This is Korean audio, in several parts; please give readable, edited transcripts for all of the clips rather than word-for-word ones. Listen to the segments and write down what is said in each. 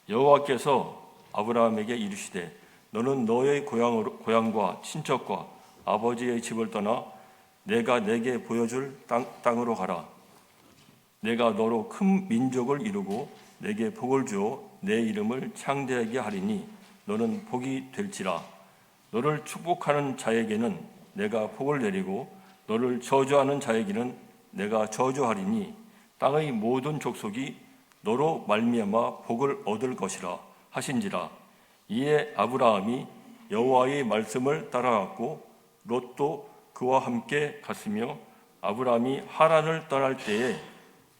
여호와께서 아브라함에게 이르시되 너는 너의 고향과 친척과 아버지의 집을 떠나 내가 내게 보여줄 땅으로 가라. 내가 너로 큰 민족을 이루고 내게 복을 주어 내 이름을 창대하게 하리니 너는 복이 될지라. 너를 축복하는 자에게는 내가 복을 내리고 너를 저주하는 자에게는 내가 저주하리니 땅의 모든 족속이 너로 말미암아 복을 얻을 것이라 하신지라. 이에 아브라함이 여호와의 말씀을 따라갔고 롯도 그와 함께 갔으며 아브라함이 하란을 떠날 때에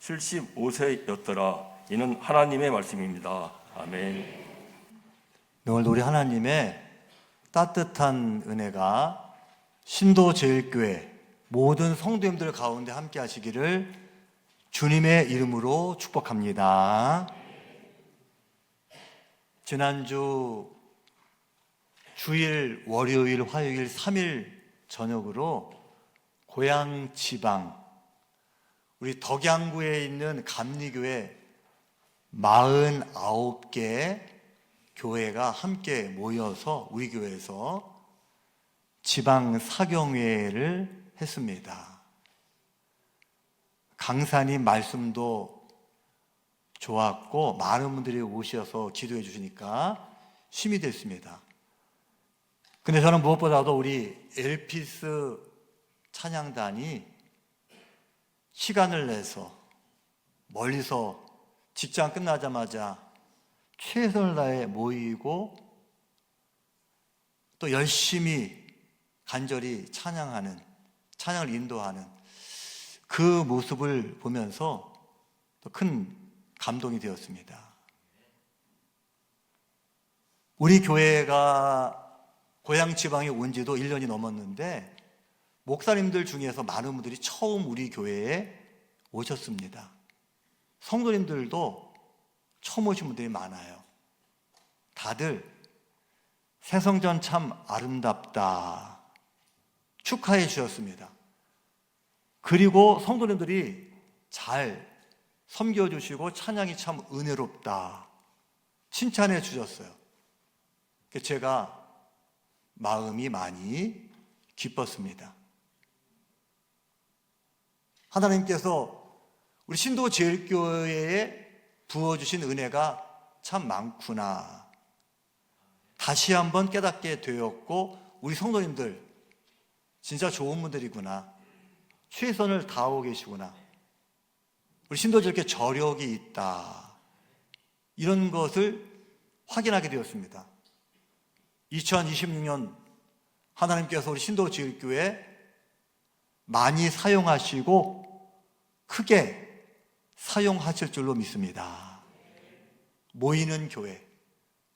75세였더라. 이는 하나님의 말씀입니다. 아멘. 오늘도 우리 하나님의 따뜻한 은혜가 신도제일교회 모든 성도님들 가운데 함께 하시기를 주님의 이름으로 축복합니다. 지난주 주일, 월요일, 화요일 3일 저녁으로 고향 지방 우리 덕양구에 있는 감리교회 49개 교회가 함께 모여서 우리 교회에서 지방 사경회를 했습니다. 강사님 말씀도 좋았고 많은 분들이 오셔서 기도해 주시니까 힘이 됐습니다. 근데 저는 무엇보다도 우리 엘피스 찬양단이 시간을 내서 멀리서 직장 끝나자마자 최선을 다해 모이고 또 열심히 간절히 찬양을 인도하는 그 모습을 보면서 또 큰 감동이 되었습니다. 우리 교회가 고향 지방에 온 지도 1년이 넘었는데 목사님들 중에서 많은 분들이 처음 우리 교회에 오셨습니다. 성도님들도 처음 오신 분들이 많아요. 다들 새성전 참 아름답다 축하해 주셨습니다. 그리고 성도님들이 잘 섬겨주시고 찬양이 참 은혜롭다 칭찬해 주셨어요. 제가 마음이 많이 기뻤습니다. 하나님께서 우리 신도제일교회에 부어주신 은혜가 참 많구나 다시 한번 깨닫게 되었고, 우리 성도님들 진짜 좋은 분들이구나, 최선을 다하고 계시구나, 우리 신도제일교회 저력이 있다, 이런 것을 확인하게 되었습니다. 2026년 하나님께서 우리 신도제일교회 많이 사용하시고 크게 사용하실 줄로 믿습니다. 모이는 교회,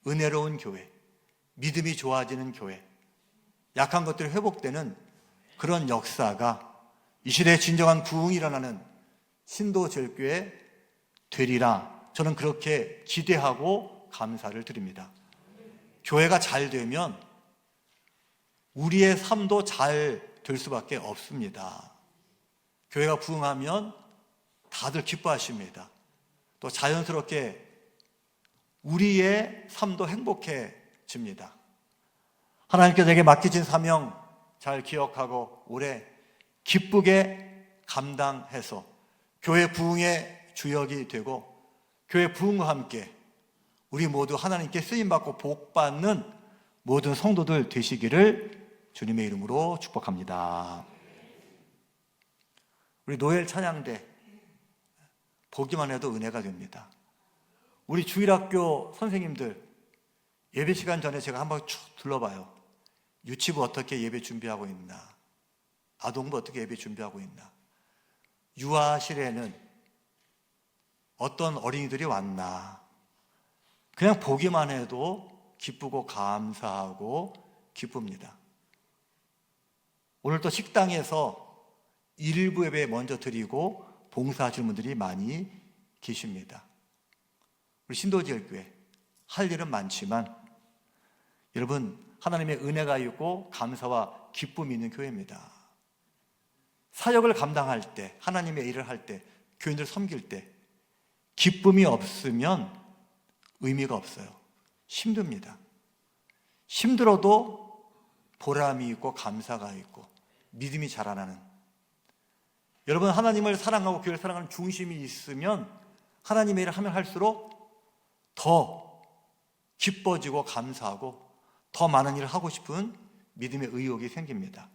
은혜로운 교회, 믿음이 좋아지는 교회, 약한 것들이 회복되는 그런 역사가 이 시대에 진정한 부흥이 일어나는 신도제일교회 되리라 저는 그렇게 기대하고 감사를 드립니다. 교회가 잘 되면 우리의 삶도 잘 될 수밖에 없습니다. 교회가 부흥하면 다들 기뻐하십니다. 또 자연스럽게 우리의 삶도 행복해집니다. 하나님께서 내게 맡기신 사명 잘 기억하고 올해 기쁘게 감당해서 교회 부흥의 주역이 되고 교회 부흥과 함께 우리 모두 하나님께 쓰임받고 복받는 모든 성도들 되시기를 주님의 이름으로 축복합니다. 우리 노엘 찬양대 보기만 해도 은혜가 됩니다. 우리 주일학교 선생님들 예배 시간 전에 제가 한번 쭉 둘러봐요. 유치부 어떻게 예배 준비하고 있나, 아동부 어떻게 예배 준비하고 있나, 유아실에는 어떤 어린이들이 왔나, 그냥 보기만 해도 기쁘고 감사하고 기쁩니다. 오늘 또 식당에서 일부 예배 먼저 드리고 봉사하시는 분들이 많이 계십니다. 우리 신도제일교회 할 일은 많지만 여러분, 하나님의 은혜가 있고 감사와 기쁨이 있는 교회입니다. 사역을 감당할 때, 하나님의 일을 할 때, 교인들 섬길 때 기쁨이 없으면 의미가 없어요. 힘듭니다. 힘들어도 보람이 있고 감사가 있고 믿음이 자라나는, 여러분 하나님을 사랑하고 교회를 사랑하는 중심이 있으면 하나님의 일을 하면 할수록 더 기뻐지고 감사하고 더 많은 일을 하고 싶은 믿음의 의욕이 생깁니다.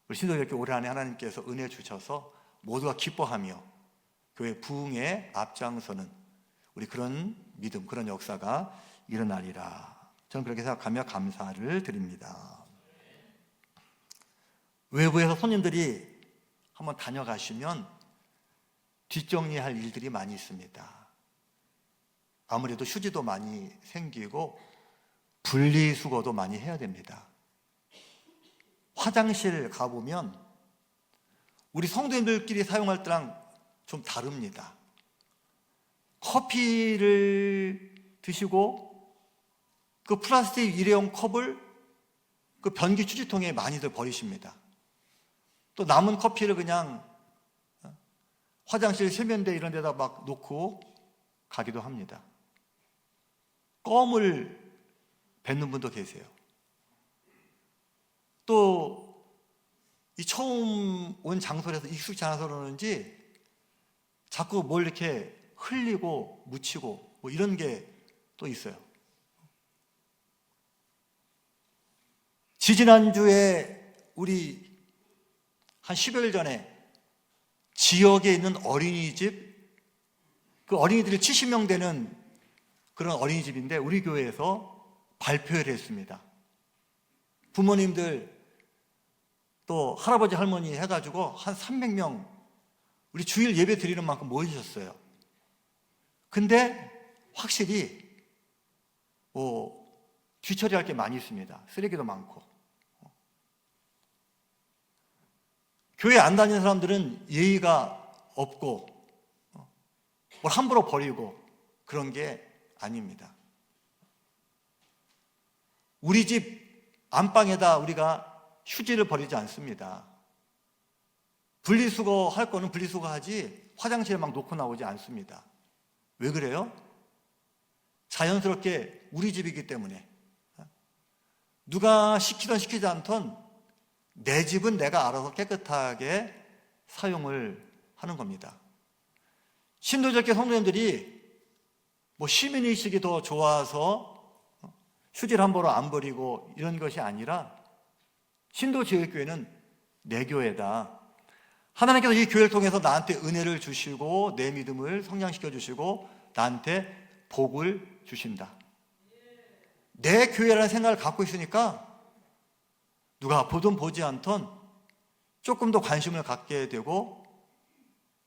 우리 신도들께 올해 안에 하나님께서 은혜 주셔서 모두가 기뻐하며 교회 부흥에 앞장서는 우리 그런 믿음, 그런 역사가 일어나리라. 저는 그렇게 생각하며 감사를 드립니다. 외부에서 손님들이 한번 다녀가시면 뒷정리할 일들이 많이 있습니다. 아무래도 휴지도 많이 생기고 분리수거도 많이 해야 됩니다. 화장실 가보면 우리 성도님들끼리 사용할 때랑 좀 다릅니다. 커피를 드시고 그 플라스틱 일회용 컵을 그 변기 휴지통에 많이들 버리십니다. 또 남은 커피를 그냥 화장실 세면대 이런 데다 막 놓고 가기도 합니다. 껌을 뱉는 분도 계세요. 또 이 처음 온 장소에서 익숙지 않아서 그러는지 자꾸 뭘 이렇게 흘리고 묻히고 뭐 이런 게 또 있어요. 지지난주에 우리 한 10여일 전에 지역에 있는 어린이집, 그 어린이들이 70명 되는 그런 어린이집인데 우리 교회에서 발표를 했습니다. 부모님들 또 할아버지 할머니 해가지고 한 300명 우리 주일 예배 드리는 만큼 모이셨어요. 근데 확실히 뒤처리할 게 많이 있습니다. 쓰레기도 많고. 교회 안 다니는 사람들은 예의가 없고 뭘 함부로 버리고 그런 게 아닙니다. 우리 집 안방에다 우리가 휴지를 버리지 않습니다. 분리수거 할 거는 분리수거 하지 화장실에 막 놓고 나오지 않습니다. 왜 그래요? 자연스럽게 우리 집이기 때문에 누가 시키든 시키지 않든 내 집은 내가 알아서 깨끗하게 사용을 하는 겁니다. 신도적계 성도님들이 시민의식이 더 좋아서 휴지를 함부로 안 버리고 이런 것이 아니라 신도지역교회는 내 교회다. 하나님께서 이 교회를 통해서 나한테 은혜를 주시고 내 믿음을 성장시켜 주시고 나한테 복을 주신다. 내 교회라는 생각을 갖고 있으니까 누가 보든 보지 않든 조금 더 관심을 갖게 되고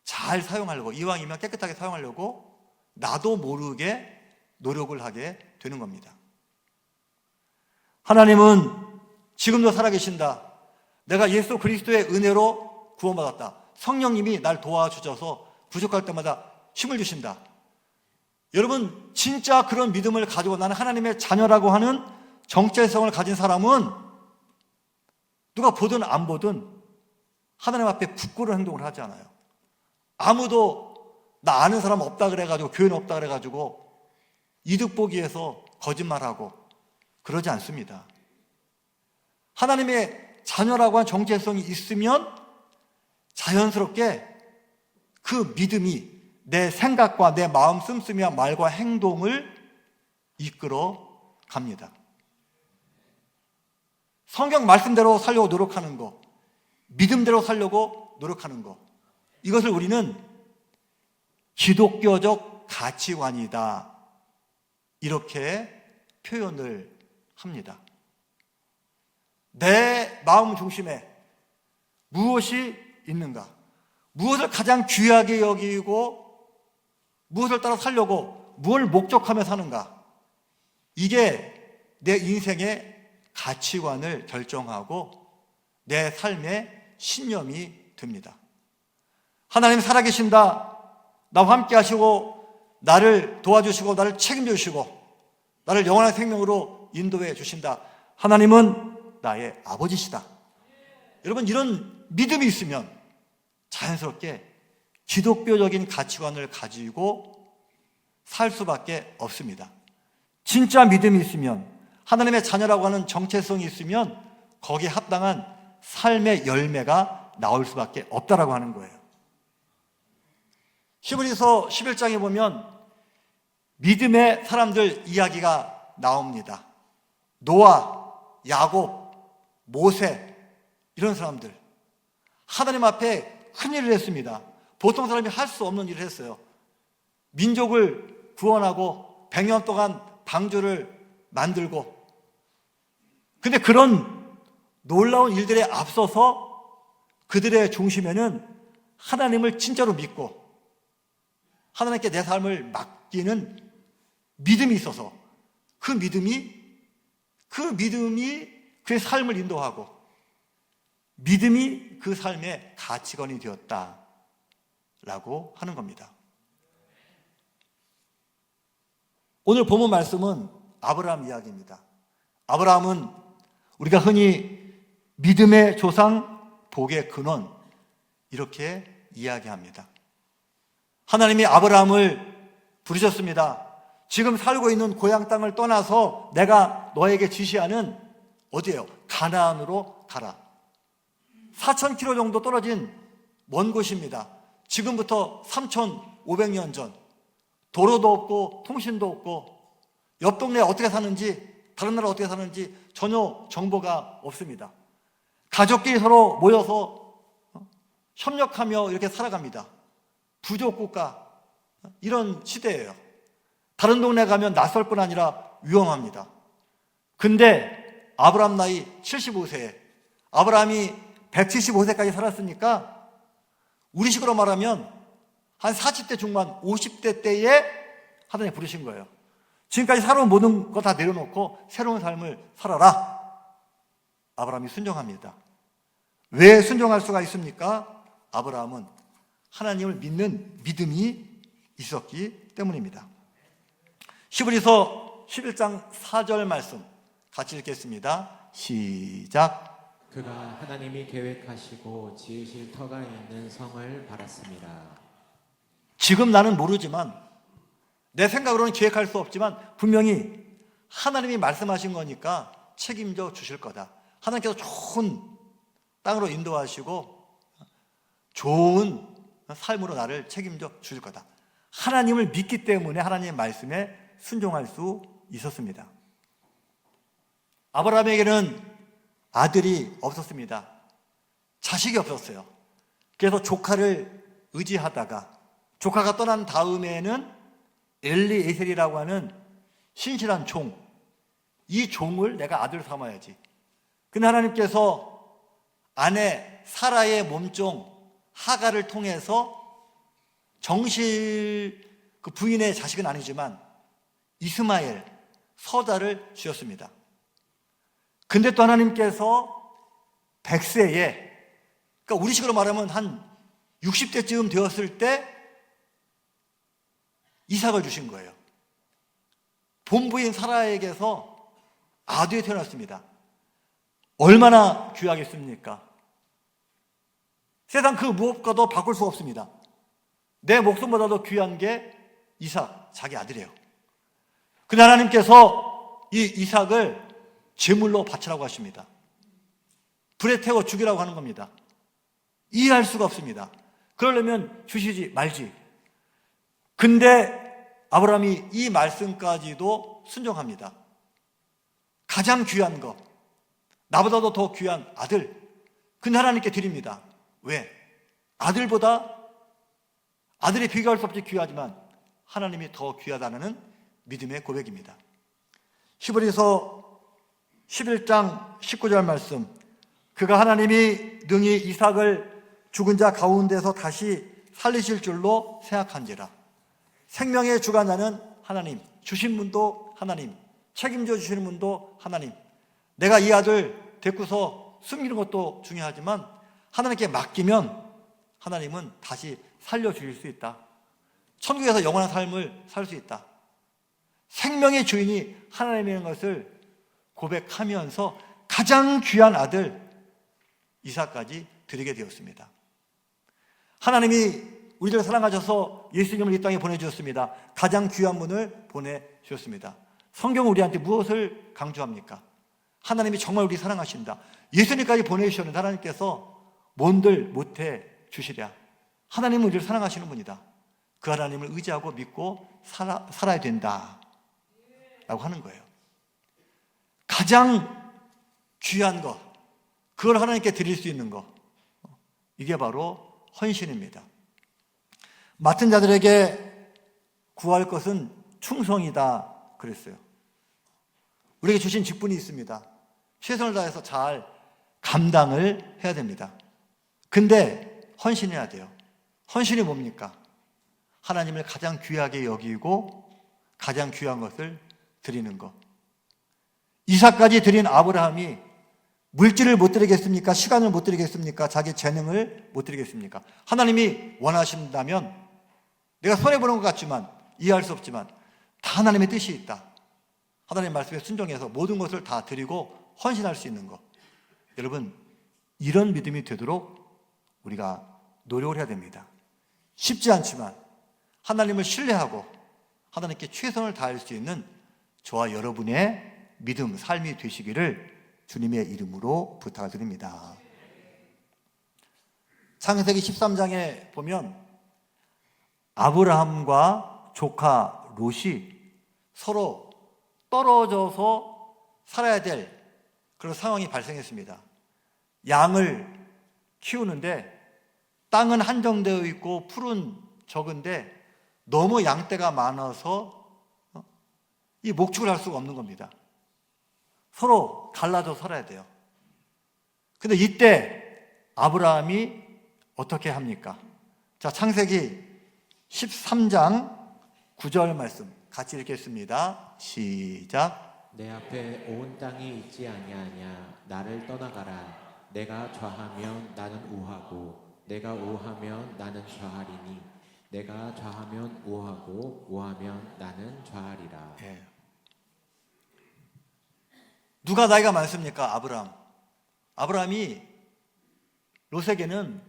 잘 사용하려고, 이왕이면 깨끗하게 사용하려고 나도 모르게 노력을 하게 되는 겁니다. 하나님은 지금도 살아계신다. 내가 예수 그리스도의 은혜로 구원받았다. 성령님이 날 도와주셔서 부족할 때마다 힘을 주신다. 여러분 진짜 그런 믿음을 가지고 나는 하나님의 자녀라고 하는 정체성을 가진 사람은 누가 보든 안 보든 하나님 앞에 부끄러운 행동을 하지 않아요. 아무도 나 아는 사람 없다 그래가지고 교회는 없다 그래가지고 이득 보기 위해서 거짓말하고 그러지 않습니다. 하나님의 자녀라고 하는 정체성이 있으면 자연스럽게 그 믿음이 내 생각과 내 마음 씀씀이와 말과 행동을 이끌어 갑니다. 성경 말씀대로 살려고 노력하는 거, 믿음대로 살려고 노력하는 거, 이것을 우리는 기독교적 가치관이다 이렇게 표현을 합니다. 내 마음 중심에 무엇이 있는가, 무엇을 가장 귀하게 여기고 무엇을 따라 살려고 무엇을 목적하며 사는가, 이게 내 인생의 가치관을 결정하고 내 삶의 신념이 됩니다. 하나님 살아계신다. 나와 함께 하시고 나를 도와주시고 나를 책임져 주시고 나를 영원한 생명으로 인도해 주신다. 하나님은 나의 아버지시다. 여러분 이런 믿음이 있으면 자연스럽게 기독교적인 가치관을 가지고 살 수밖에 없습니다. 진짜 믿음이 있으면, 하나님의 자녀라고 하는 정체성이 있으면 거기에 합당한 삶의 열매가 나올 수밖에 없다라고 하는 거예요. 히브리서 11장에 보면 믿음의 사람들 이야기가 나옵니다. 노아, 야곱, 모세, 이런 사람들 하나님 앞에 큰 일을 했습니다. 보통 사람이 할 수 없는 일을 했어요. 민족을 구원하고 100년 동안 방주를 만들고, 근데 그런 놀라운 일들에 앞서서 그들의 중심에는 하나님을 진짜로 믿고 하나님께 내 삶을 맡기는 믿음이 있어서 그 믿음이 그의 삶을 인도하고 믿음이 그 삶의 가치관이 되었다라고 하는 겁니다. 오늘 본문 말씀은 아브라함 이야기입니다. 아브라함은 우리가 흔히 믿음의 조상, 복의 근원, 이렇게 이야기합니다. 하나님이 아브라함을 부르셨습니다. 지금 살고 있는 고향 땅을 떠나서 내가 너에게 지시하는 어디예요? 가나안으로 가라. 4,000km 정도 떨어진 먼 곳입니다. 지금부터 3,500년 전, 도로도 없고 통신도 없고 옆 동네에 어떻게 사는지, 다른 나라 어떻게 사는지 전혀 정보가 없습니다. 가족끼리 서로 모여서 협력하며 이렇게 살아갑니다. 부족 국가, 이런 시대예요. 다른 동네 가면 낯설 뿐 아니라 위험합니다. 근데 아브라함 나이 75세, 아브라함이 175세까지 살았으니까 우리식으로 말하면 한 40대 중반, 50대 때에 하나님 부르신 거예요. 지금까지 살아온 모든 거 다 내려놓고 새로운 삶을 살아라. 아브라함이 순종합니다. 왜 순종할 수가 있습니까? 아브라함은 하나님을 믿는 믿음이 있었기 때문입니다. 히브리서 11장 4절 말씀 같이 읽겠습니다. 시작. 그가 하나님이 계획하시고 지으실 터가 있는 성을 바랐습니다. 지금 나는 모르지만, 내 생각으로는 계획할 수 없지만 분명히 하나님이 말씀하신 거니까 책임져 주실 거다. 하나님께서 좋은 땅으로 인도하시고 좋은 삶으로 나를 책임져 주실 거다. 하나님을 믿기 때문에 하나님의 말씀에 순종할 수 있었습니다. 아브라함에게는 아들이 없었습니다. 자식이 없었어요. 그래서 조카를 의지하다가 조카가 떠난 다음에는 엘리에셀이라고 하는 신실한 종, 이 종을 내가 아들 삼아야지. 근데 하나님께서 아내 사라의 몸종 하가를 통해서 정실 그 부인의 자식은 아니지만 이스마엘, 서자를 주셨습니다. 근데 또 하나님께서 100세에, 그러니까 우리식으로 말하면 한 60대쯤 되었을 때 이삭을 주신 거예요. 본부인 사라에게서 아들이 태어났습니다. 얼마나 귀하겠습니까? 세상 그 무엇과도 바꿀 수 없습니다. 내 목숨보다도 귀한 게 이삭, 자기 아들이에요. 근데 하나님께서 이 이삭을 제물로 바치라고 하십니다. 불에 태워 죽이라고 하는 겁니다. 이해할 수가 없습니다. 그러려면 주시지 말지. 근데 아브라함이 이 말씀까지도 순종합니다. 가장 귀한 것, 나보다도 더 귀한 아들, 근데 하나님께 드립니다. 왜? 아들이 비교할 수 없이 귀하지만 하나님이 더 귀하다는 믿음의 고백입니다. 히브리서 11장 19절 말씀, 그가 하나님이 능히 이삭을 죽은 자 가운데서 다시 살리실 줄로 생각한지라. 생명의 주관자는 하나님, 주신 분도 하나님, 책임져 주시는 분도 하나님. 내가 이 아들 데리고서 숨기는 것도 중요하지만 하나님께 맡기면 하나님은 다시 살려주실 수 있다. 천국에서 영원한 삶을 살 수 있다. 생명의 주인이 하나님이라는 것을 고백하면서 가장 귀한 아들 이삭까지 드리게 되었습니다. 하나님이 우리를 사랑하셔서 예수님을 이 땅에 보내주셨습니다. 가장 귀한 분을 보내주셨습니다. 성경은 우리한테 무엇을 강조합니까? 하나님이 정말 우리 사랑하신다. 예수님까지 보내주셨는데 하나님께서 뭔들 못해 주시랴. 하나님은 우리를 사랑하시는 분이다. 그 하나님을 의지하고 믿고 살아야 된다 라고 하는 거예요. 가장 귀한 것, 그걸 하나님께 드릴 수 있는 것, 이게 바로 헌신입니다. 맡은 자들에게 구할 것은 충성이다 그랬어요. 우리에게 주신 직분이 있습니다. 최선을 다해서 잘 감당을 해야 됩니다. 근데 헌신해야 돼요. 헌신이 뭡니까? 하나님을 가장 귀하게 여기고 가장 귀한 것을 드리는 것. 이삭까지 드린 아브라함이 물질을 못 드리겠습니까? 시간을 못 드리겠습니까? 자기 재능을 못 드리겠습니까? 하나님이 원하신다면, 내가 손해보는 것 같지만, 이해할 수 없지만 다 하나님의 뜻이 있다. 하나님 말씀에 순종해서 모든 것을 다 드리고 헌신할 수 있는 것. 여러분, 이런 믿음이 되도록 우리가 노력을 해야 됩니다. 쉽지 않지만 하나님을 신뢰하고 하나님께 최선을 다할 수 있는 저와 여러분의 믿음, 삶이 되시기를 주님의 이름으로 부탁을 드립니다. 창세기 13장에 보면 아브라함과 조카 롯이 서로 떨어져서 살아야 될 그런 상황이 발생했습니다. 양을 키우는데 땅은 한정되어 있고 풀은 적은데 너무 양떼가 많아서 이 목축을 할 수가 없는 겁니다. 서로 갈라져 살아야 돼요. 근데 이때 아브라함이 어떻게 합니까? 자, 창세기 13장 9절 말씀 같이 읽겠습니다. 시작. 내 앞에 온 땅이 있지 아니하냐. 나를 떠나가라. 내가 좌하면 나는 우하고 내가 우하면 나는 좌하리니 내가 좌하면 우하고 우하면 나는 좌하리라. 예. 누가 나이가 많습니까? 아브라함. 아브라함이 롯에게는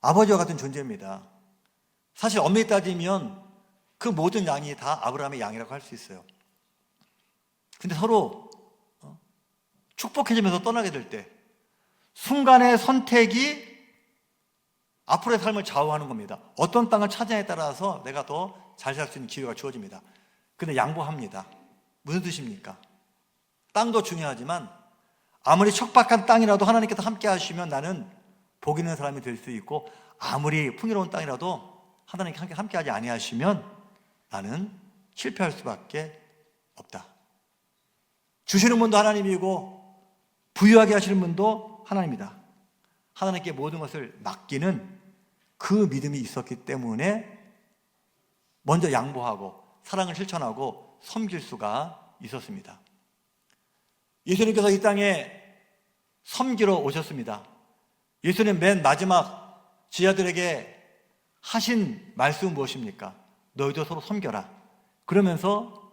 아버지와 같은 존재입니다. 사실 엄밀히 따지면 그 모든 양이 다 아브라함의 양이라고 할 수 있어요. 근데 서로 축복해지면서 떠나게 될 때 순간의 선택이 앞으로의 삶을 좌우하는 겁니다. 어떤 땅을 찾느냐에 따라서 내가 더 잘 살 수 있는 기회가 주어집니다. 근데 양보합니다. 무슨 뜻입니까? 땅도 중요하지만 아무리 척박한 땅이라도 하나님께서 함께 하시면 나는 복 있는 사람이 될 수 있고, 아무리 풍요로운 땅이라도 하나님께 함께 하지 아니하시면 나는 실패할 수밖에 없다. 주시는 분도 하나님이고 부유하게 하시는 분도 하나님이다. 하나님께 모든 것을 맡기는 그 믿음이 있었기 때문에 먼저 양보하고 사랑을 실천하고 섬길 수가 있었습니다. 예수님께서 이 땅에 섬기러 오셨습니다. 예수님 맨 마지막 제자들에게 하신 말씀은 무엇입니까? 너희도 서로 섬겨라. 그러면서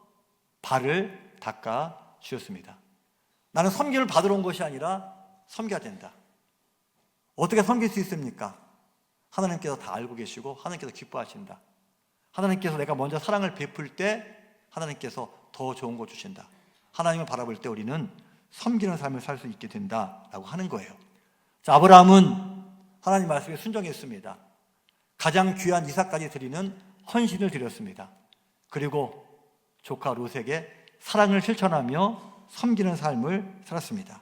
발을 닦아 주셨습니다. 나는 섬김을 받으러 온 것이 아니라 섬겨야 된다. 어떻게 섬길 수 있습니까? 하나님께서 다 알고 계시고 하나님께서 기뻐하신다. 하나님께서 내가 먼저 사랑을 베풀 때 하나님께서 더 좋은 거 주신다. 하나님을 바라볼 때 우리는 섬기는 삶을 살 수 있게 된다라고 하는 거예요. 자, 아브라함은 하나님 말씀에 순종했습니다. 가장 귀한 이삭까지 드리는 헌신을 드렸습니다. 그리고 조카 롯에게 사랑을 실천하며 섬기는 삶을 살았습니다.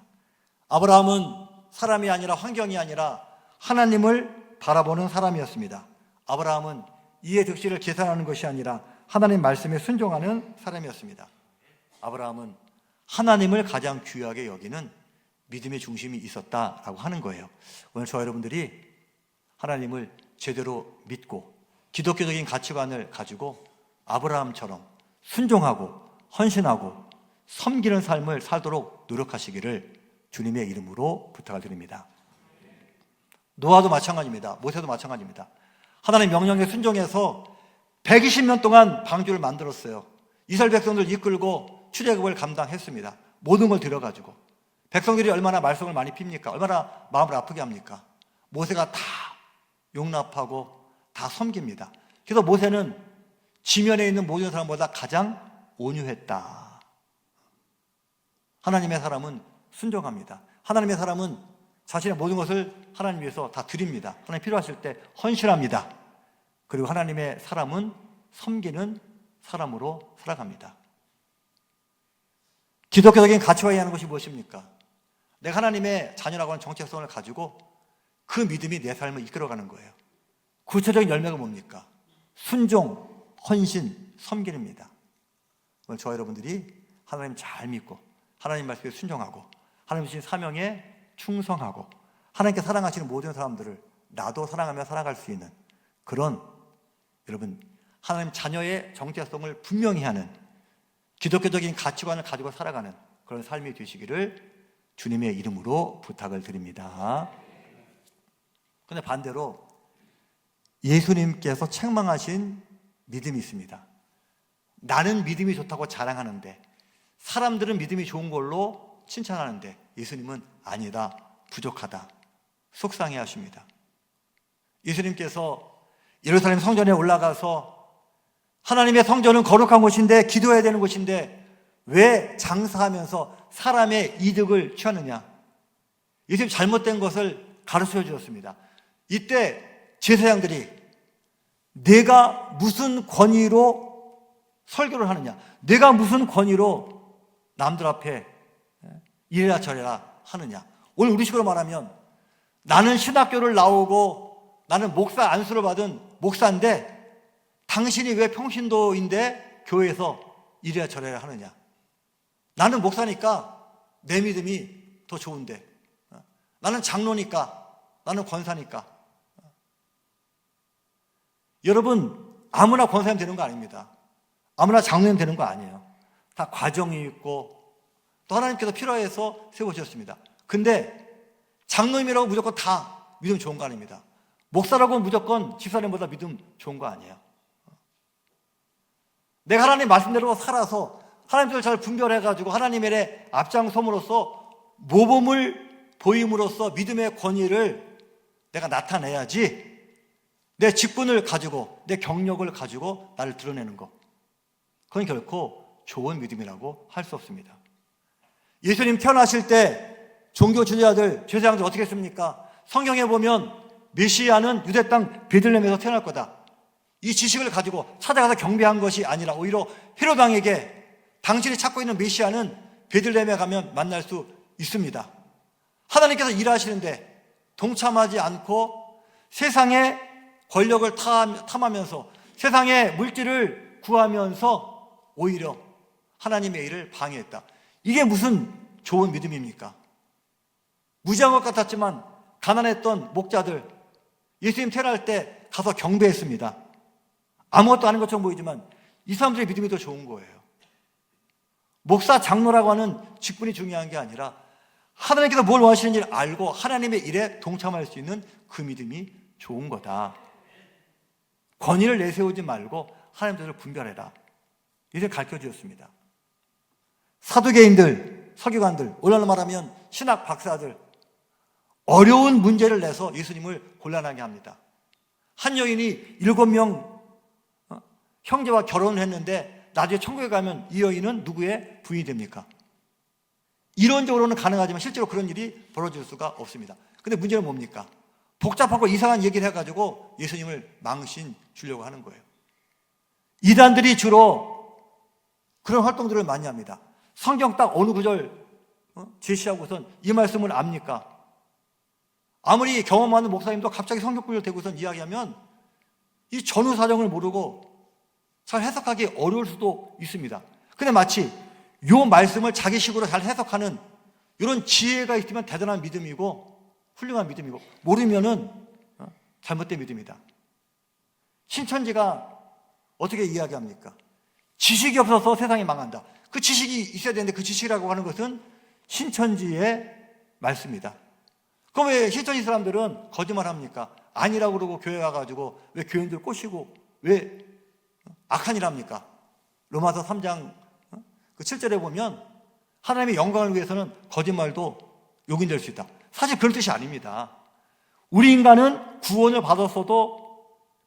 아브라함은 사람이 아니라 환경이 아니라 하나님을 바라보는 사람이었습니다. 아브라함은 이해 득실을 계산하는 것이 아니라 하나님 말씀에 순종하는 사람이었습니다. 아브라함은 하나님을 가장 귀하게 여기는 믿음의 중심이 있었다라고 하는 거예요. 오늘 저와 여러분들이 하나님을 제대로 믿고 기독교적인 가치관을 가지고 아브라함처럼 순종하고 헌신하고 섬기는 삶을 살도록 노력하시기를 주님의 이름으로 부탁을 드립니다. 노아도 마찬가지입니다. 모세도 마찬가지입니다. 하나님 명령에 순종해서 120년 동안 방주를 만들었어요. 이스라엘 백성들 이끌고 출애굽을 감당했습니다. 모든 걸 들여가지고. 백성들이 얼마나 말썽을 많이 핍니까? 얼마나 마음을 아프게 합니까? 모세가 다 용납하고 다 섬깁니다. 그래서 모세는 지면에 있는 모든 사람보다 가장 온유했다. 하나님의 사람은 순종합니다. 하나님의 사람은 자신의 모든 것을 하나님 위해서 다 드립니다. 하나님 필요하실 때 헌신합니다. 그리고 하나님의 사람은 섬기는 사람으로 살아갑니다. 기독교적인 가치와 이해하는 것이 무엇입니까? 내가 하나님의 자녀라고 하는 정체성을 가지고 그 믿음이 내 삶을 이끌어가는 거예요. 구체적인 열매가 뭡니까? 순종, 헌신, 섬기입니다. 오늘 저와 여러분들이 하나님 잘 믿고 하나님 말씀에 순종하고 하나님 주신 사명에 충성하고 하나님께 사랑하시는 모든 사람들을 나도 사랑하며 살아갈 수 있는 그런, 여러분, 하나님 자녀의 정체성을 분명히 하는 기독교적인 가치관을 가지고 살아가는 그런 삶이 되시기를 주님의 이름으로 부탁을 드립니다. 그런데 반대로 예수님께서 책망하신 믿음이 있습니다. 나는 믿음이 좋다고 자랑하는데, 사람들은 믿음이 좋은 걸로 칭찬하는데 예수님은 아니다, 부족하다, 속상해 하십니다. 예수님께서 예루살렘 성전에 올라가서 하나님의 성전은 거룩한 곳인데, 기도해야 되는 곳인데 왜 장사하면서 사람의 이득을 취하느냐? 예수님 잘못된 것을 가르쳐 주셨습니다. 이때 제사장들이 내가 무슨 권위로 설교를 하느냐, 내가 무슨 권위로 남들 앞에 이래라 저래라 하느냐. 오늘 우리식으로 말하면 나는 신학교를 나오고 나는 목사 안수를 받은 목사인데 당신이 왜 평신도인데 교회에서 이래라 저래라 하느냐. 나는 목사니까 내 믿음이 더 좋은데, 나는 장로니까, 나는 권사니까. 여러분, 아무나 권사님 되는 거 아닙니다. 아무나 장로님 되는 거 아니에요. 다 과정이 있고 또 하나님께서 필요해서 세우셨습니다. 근데 장로님이라고 무조건 다 믿음 좋은 거 아닙니다. 목사라고 무조건 집사님보다 믿음 좋은 거 아니에요. 내가 하나님 말씀대로 살아서 하나님을 잘 분별해가지고 하나님의 일에 앞장섬으로써 모범을 보임으로써 믿음의 권위를 내가 나타내야지, 내 직분을 가지고 내 경력을 가지고 나를 드러내는 것, 그건 결코 좋은 믿음이라고 할 수 없습니다. 예수님 태어나실 때 종교 지도자들, 제사장들 어떻게 했습니까? 성경에 보면 메시아는 유대 땅 베들레헴에서 태어날 거다, 이 지식을 가지고 찾아가서 경배한 것이 아니라 오히려 헤롯 왕에게 당신이 찾고 있는 메시아는 베들레헴에 가면 만날 수 있습니다. 하나님께서 일하시는데 동참하지 않고 세상의 권력을 탐하면서 세상의 물질을 구하면서 오히려 하나님의 일을 방해했다. 이게 무슨 좋은 믿음입니까? 무지한 것 같았지만 가난했던 목자들, 예수님 태어날 때 가서 경배했습니다. 아무것도 아닌 것처럼 보이지만 이 사람들의 믿음이 더 좋은 거예요. 목사, 장로라고 하는 직분이 중요한 게 아니라 하나님께서 뭘 원하시는지를 알고 하나님의 일에 동참할 수 있는 그 믿음이 좋은 거다. 권위를 내세우지 말고 하나님들을 분별해라, 이렇게 가르쳐 주셨습니다. 사두개인들, 서기관들, 오늘날 말하면 신학 박사들, 어려운 문제를 내서 예수님을 곤란하게 합니다. 한 여인이 7명 형제와 결혼을 했는데 나중에 천국에 가면 이 여인은 누구의 부인이 됩니까? 이론적으로는 가능하지만 실제로 그런 일이 벌어질 수가 없습니다. 근데 문제는 뭡니까? 복잡하고 이상한 얘기를 해가지고 예수님을 망신 주려고 하는 거예요. 이단들이 주로 그런 활동들을 많이 합니다. 성경 딱 어느 구절 제시하고선 이 말씀을 압니까? 아무리 경험 많은 목사님도 갑자기 성경 구절 대고선 이야기하면 이 전후 사정을 모르고 잘 해석하기 어려울 수도 있습니다. 근데 마치 이 말씀을 자기식으로 잘 해석하는 이런 지혜가 있으면 대단한 믿음이고 훌륭한 믿음이고, 모르면은 잘못된 믿음이다. 신천지가 어떻게 이야기합니까? 지식이 없어서 세상이 망한다. 그 지식이 있어야 되는데 그 지식이라고 하는 것은 신천지의 말씀이다. 그럼 왜 신천지 사람들은 거짓말합니까? 아니라고 그러고 교회 가가지고 왜 교인들 꼬시고 왜 악한 일 합니까? 로마서 3장 그 7절에 보면 하나님의 영광을 위해서는 거짓말도 용인될 수 있다. 사실 그런 뜻이 아닙니다. 우리 인간은 구원을 받았어도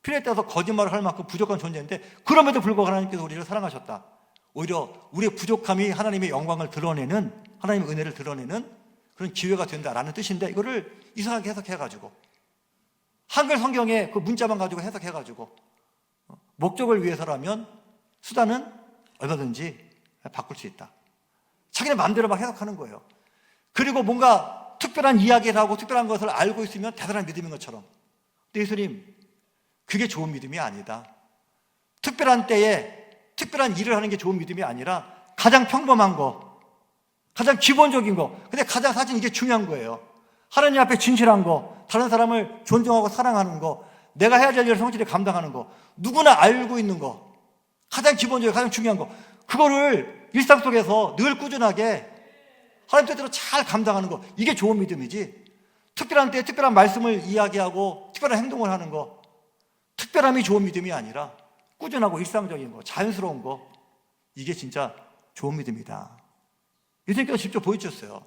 필요에 따라서 거짓말을 할 만큼 부족한 존재인데 그럼에도 불구하고 하나님께서 우리를 사랑하셨다. 오히려 우리의 부족함이 하나님의 영광을 드러내는, 하나님의 은혜를 드러내는 그런 기회가 된다라는 뜻인데, 이거를 이상하게 해석해가지고 한글 성경에 그 문자만 가지고 해석해가지고 목적을 위해서라면 수단은 얼마든지 바꿀 수 있다. 자기네 마음대로 막 해석하는 거예요. 그리고 뭔가 특별한 이야기를 하고 특별한 것을 알고 있으면 대단한 믿음인 것처럼. 근데 예수님, 그게 좋은 믿음이 아니다. 특별한 때에 특별한 일을 하는 게 좋은 믿음이 아니라 가장 평범한 거, 가장 기본적인 거, 근데 가장 사실 이게 중요한 거예요. 하나님 앞에 진실한 거, 다른 사람을 존중하고 사랑하는 거, 내가 해야 될 일을 성실히 감당하는 거, 누구나 알고 있는 거, 가장 기본적이고 가장 중요한 거, 그거를 일상 속에서 늘 꾸준하게 하나님 뜻대로 잘 감당하는 거, 이게 좋은 믿음이지. 특별한 때에 특별한 말씀을 이야기하고 특별한 행동을 하는 거, 특별함이 좋은 믿음이 아니라 꾸준하고 일상적인 거, 자연스러운 거, 이게 진짜 좋은 믿음이다. 예수님께서 직접 보여주셨어요.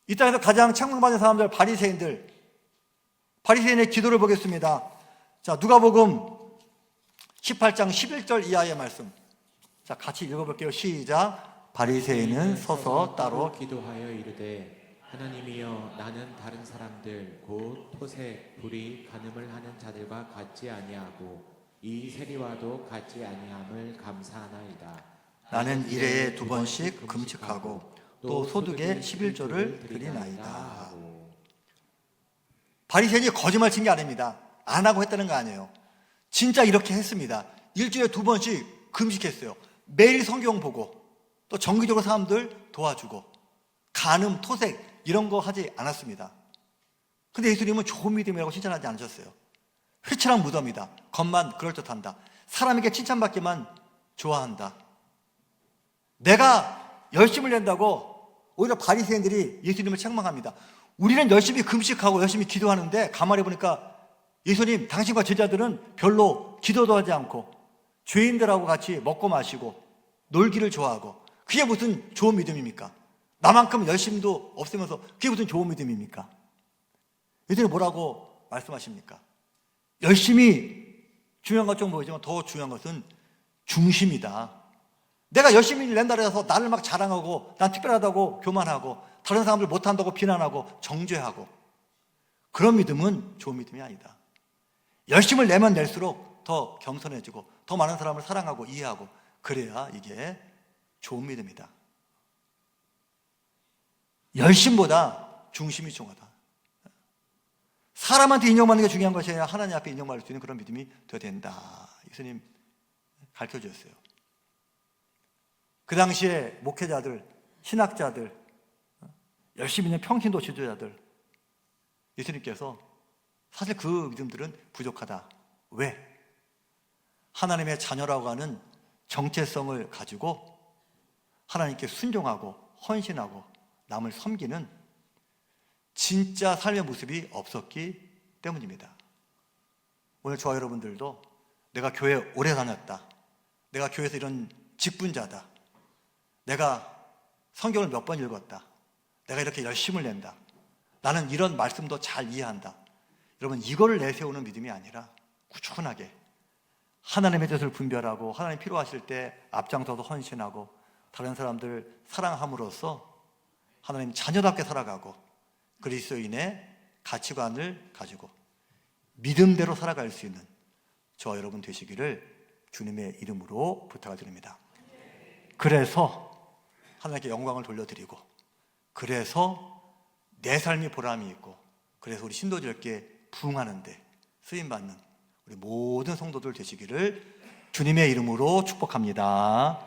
이 땅에서 가장 책망받는 사람들, 바리새인의 기도를 보겠습니다. 자, 누가복음 18장 11절 이하의 말씀. 자, 같이 읽어볼게요. 시작. 바리새인은 서서 따로 기도하여 이르되 하나님이여, 나는 다른 사람들 곧 토색, 불의, 간음을 하는 자들과 같지 아니하고 이 세리와도 같지 아니함을 감사하나이다. 나는 일회에 2번씩 금식하고 또 소득의 11조를 드리나이다. 바리새인이 거짓말 친 게 아닙니다. 안 하고 했다는 거 아니에요. 진짜 이렇게 했습니다. 일주일에 2번씩 금식했어요. 매일 성경 보고 또 정기적으로 사람들 도와주고 간음, 토색 이런 거 하지 않았습니다. 근데 예수님은 좋은 믿음이라고 칭찬하지 않으셨어요. 회칠한 무덤이다. 겉만 그럴듯한다. 사람에게 칭찬받기만 좋아한다. 내가 열심을 낸다고 오히려 바리새인들이 예수님을 책망합니다. 우리는 열심히 금식하고 열심히 기도하는데 가만히 보니까 예수님, 당신과 제자들은 별로 기도도 하지 않고 죄인들하고 같이 먹고 마시고 놀기를 좋아하고, 그게 무슨 좋은 믿음입니까? 나만큼 열심도 없으면서 그게 무슨 좋은 믿음입니까? 예수님 뭐라고 말씀하십니까? 열심히 중요한 것 좀 보이지만 더 중요한 것은 중심이다. 내가 열심히 낸다 해서 나를 막 자랑하고 난 특별하다고 교만하고 다른 사람들 못한다고 비난하고 정죄하고, 그런 믿음은 좋은 믿음이 아니다. 열심을 내면 낼수록 더 겸손해지고 더 많은 사람을 사랑하고 이해하고, 그래야 이게 좋은 믿음이다. 열심보다 중심이 중요하다. 사람한테 인정받는 게 중요한 것이 아니라 하나님 앞에 인정받을 수 있는 그런 믿음이 되어야 된다. 예수님 가르쳐 주셨어요. 그 당시에 목회자들, 신학자들, 열심히 있는 평신도 지도자들, 예수님께서 사실 그 믿음들은 부족하다. 왜? 하나님의 자녀라고 하는 정체성을 가지고 하나님께 순종하고 헌신하고 남을 섬기는 진짜 삶의 모습이 없었기 때문입니다. 오늘 저와 여러분들도 내가 교회 오래 다녔다, 내가 교회에서 이런 직분자다, 내가 성경을 몇 번 읽었다, 내가 이렇게 열심을 낸다, 나는 이런 말씀도 잘 이해한다, 여러분, 이거를 내세우는 믿음이 아니라 꾸준하게 하나님의 뜻을 분별하고 하나님 필요하실 때 앞장서서 헌신하고 다른 사람들 사랑함으로써 하나님 자녀답게 살아가고 그리스도인의 가치관을 가지고 믿음대로 살아갈 수 있는 저와 여러분 되시기를 주님의 이름으로 부탁을 드립니다. 그래서 하나님께 영광을 돌려드리고, 그래서 내 삶이 보람이 있고, 그래서 우리 신도들께 부응하는데 쓰임받는 우리 모든 성도들 되시기를 주님의 이름으로 축복합니다.